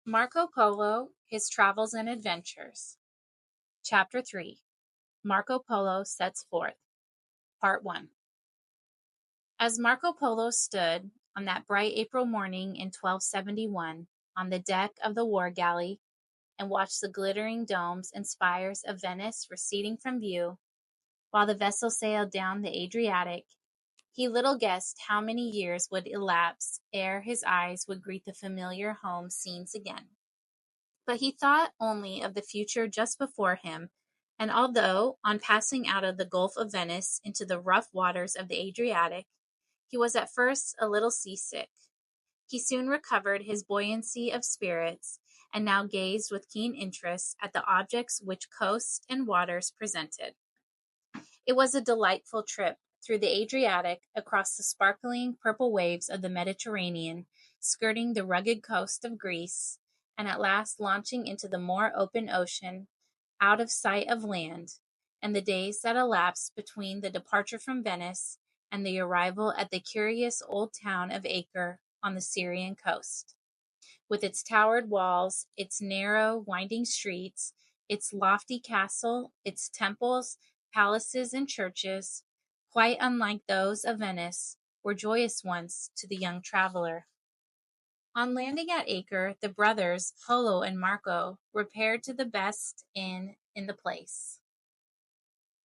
Marco Polo, His Travels and Adventures. Chapter 3. Marco Polo Sets Forth. Part 1. As Marco Polo stood on that bright April morning in 1271 on the deck of the war galley and watched the glittering domes and spires of Venice receding from view, while the vessel sailed down the Adriatic, he little guessed how many years would elapse ere his eyes would greet the familiar home scenes again. But he thought only of the future just before him, and although, on passing out of the Gulf of Venice into the rough waters of the Adriatic, he was at first a little seasick, he soon recovered his buoyancy of spirits, and now gazed with keen interest at the objects which coast and waters presented. It was a delightful trip through the Adriatic, across the sparkling purple waves of the Mediterranean, skirting the rugged coast of Greece, and at last launching into the more open ocean, out of sight of land, and the days that elapsed between the departure from Venice and the arrival at the curious old town of Acre on the Syrian coast, with its towered walls, its narrow, winding streets, its lofty castle, its temples, palaces, and churches, quite unlike those of Venice, were joyous ones to the young traveler. On landing at Acre, the brothers, Polo and Marco, repaired to the best inn in the place.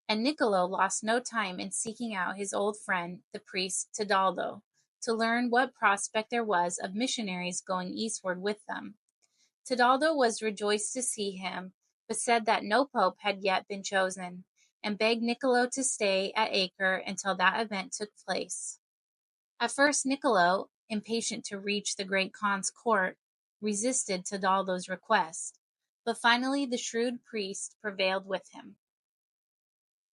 And Niccolo lost no time in seeking out his old friend, the priest Towle, to learn what prospect there was of missionaries going eastward with them. Towle was rejoiced to see him, but said that no pope had yet been chosen, and begged Niccolo to stay at Acre until that event took place. At first Niccolo, impatient to reach the great Khan's court, resisted Towle's request, but finally the shrewd priest prevailed with him.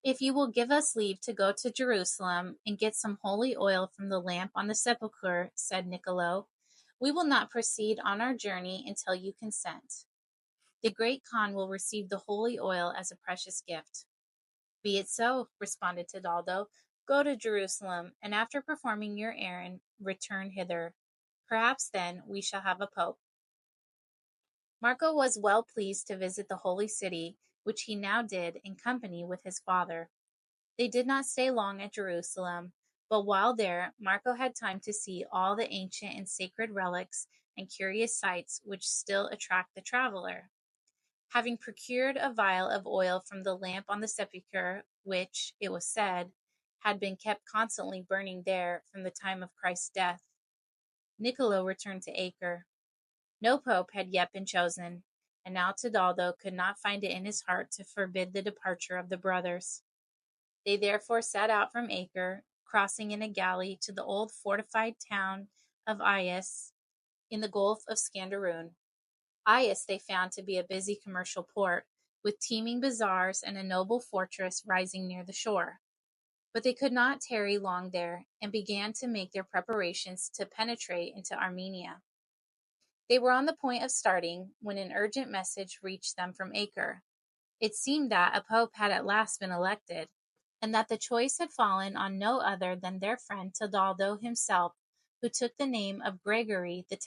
"If you will give us leave to go to Jerusalem and get some holy oil from the lamp on the sepulchre," said Niccolo, "we will not proceed on our journey until you consent. The great Khan will receive the holy oil as a precious gift." "Be it so," responded Towle. "Go to Jerusalem, and after performing your errand, return hither. Perhaps then we shall have a pope." Marco was well pleased to visit the holy city, which he now did in company with his father. They did not stay long at Jerusalem, but while there, Marco had time to see all the ancient and sacred relics and curious sights which still attract the traveler. Having procured a vial of oil from the lamp on the sepulchre, which, it was said, had been kept constantly burning there from the time of Christ's death, Niccolo returned to Acre. No pope had yet been chosen, and now Towle could not find it in his heart to forbid the departure of the brothers. They therefore set out from Acre, crossing in a galley to the old fortified town of Ias in the Gulf of Scanderoon. Ias they found to be a busy commercial port, with teeming bazaars and a noble fortress rising near the shore. But they could not tarry long there, and began to make their preparations to penetrate into Armenia. They were on the point of starting, when an urgent message reached them from Acre. It seemed that a pope had at last been elected, and that the choice had fallen on no other than their friend Towle himself, who took the name of Gregory X,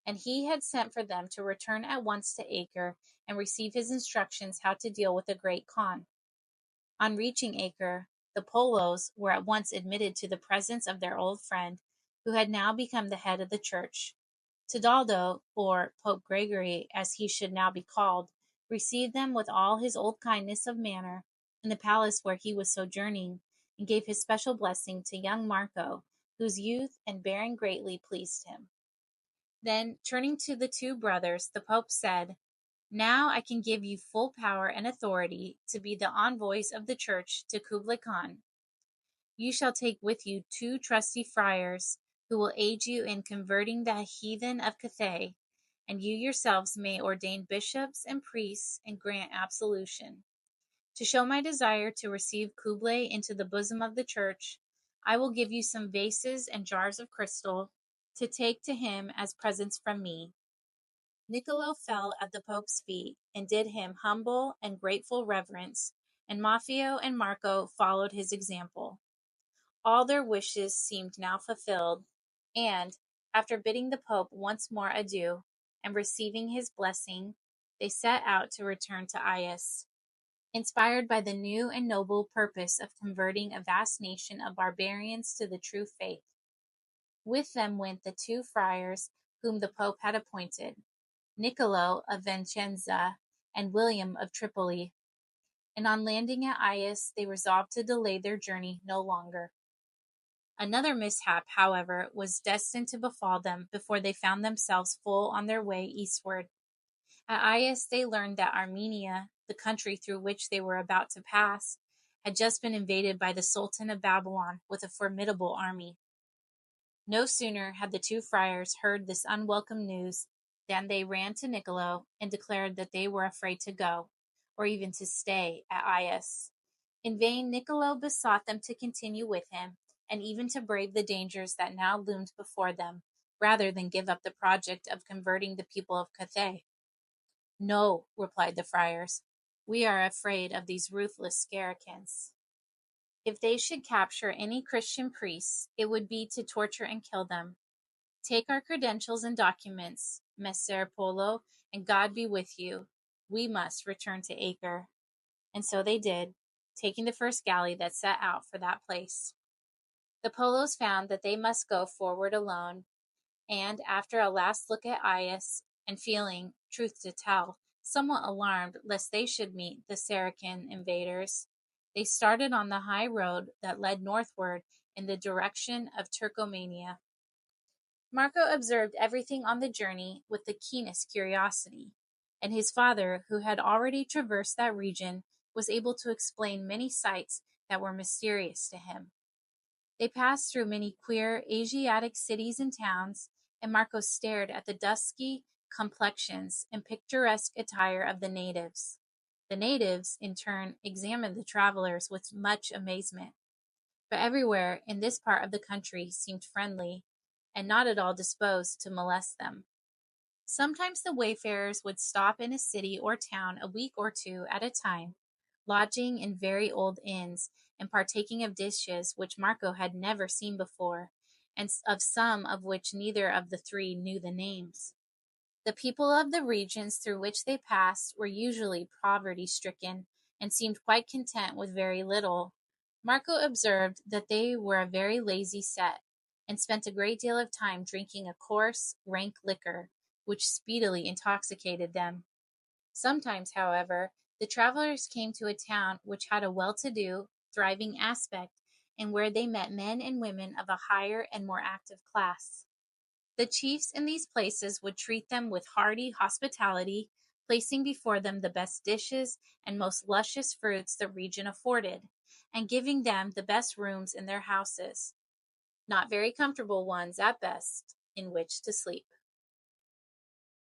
and he had sent for them to return at once to Acre and receive his instructions how to deal with the great Khan. On reaching Acre, the Polos were at once admitted to the presence of their old friend, who had now become the head of the church. Towle, or Pope Gregory as he should now be called, received them with all his old kindness of manner in the palace where he was sojourning, and gave his special blessing to young Marco, whose youth and bearing greatly pleased him. Then, turning to the two brothers, the Pope said, "Now I can give you full power and authority to be the envoys of the Church to Kublai Khan. You shall take with you 2 trusty friars, who will aid you in converting the heathen of Cathay, and you yourselves may ordain bishops and priests and grant absolution. To show my desire to receive Kublai into the bosom of the Church, I will give you some vases and jars of crystal to take to him as presents from me." Niccolo fell at the Pope's feet and did him humble and grateful reverence, and Maffeo and Marco followed his example. All their wishes seemed now fulfilled, and, after bidding the Pope once more adieu, and receiving his blessing, they set out to return to Aias. Inspired by the new and noble purpose of converting a vast nation of barbarians to the true faith. With them went the 2 friars whom the Pope had appointed, Niccolo of Vicenza and William of Tripoli, and on landing at Aias they resolved to delay their journey no longer. Another mishap, however, was destined to befall them before they found themselves full on their way eastward. At Aias they learned that Armenia, the country through which they were about to pass, had just been invaded by the Sultan of Babylon with a formidable army. No sooner had the 2 friars heard this unwelcome news than they ran to Niccolo and declared that they were afraid to go, or even to stay, at Aias. In vain Niccolo besought them to continue with him, and even to brave the dangers that now loomed before them, rather than give up the project of converting the people of Cathay. "No," replied the friars, "we are afraid of these ruthless Saracens. If they should capture any Christian priests, it would be to torture and kill them. Take our credentials and documents, Messer Polo, and God be with you. We must return to Acre." And so they did, taking the first galley that set out for that place. The Polos found that they must go forward alone, and after a last look at Aias, and feeling, truth to tell, somewhat alarmed lest they should meet the Saracen invaders, they started on the high road that led northward in the direction of Turkomania. Marco observed everything on the journey with the keenest curiosity, and his father, who had already traversed that region, was able to explain many sights that were mysterious to him. They passed through many queer Asiatic cities and towns, and Marco stared at the dusky complexions and picturesque attire of the natives. The natives, in turn, examined the travelers with much amazement. But everywhere in this part of the country seemed friendly, and not at all disposed to molest them. Sometimes the wayfarers would stop in a city or town a week or 2 at a time, lodging in very old inns, and partaking of dishes which Marco had never seen before, and of some of which neither of the 3 knew the names. The people of the regions through which they passed were usually poverty-stricken, and seemed quite content with very little. Marco observed that they were a very lazy set, and spent a great deal of time drinking a coarse, rank liquor, which speedily intoxicated them. Sometimes, however, the travelers came to a town which had a well-to-do, thriving aspect, and where they met men and women of a higher and more active class. The chiefs in these places would treat them with hearty hospitality, placing before them the best dishes and most luscious fruits the region afforded, and giving them the best rooms in their houses, not very comfortable ones at best, in which to sleep.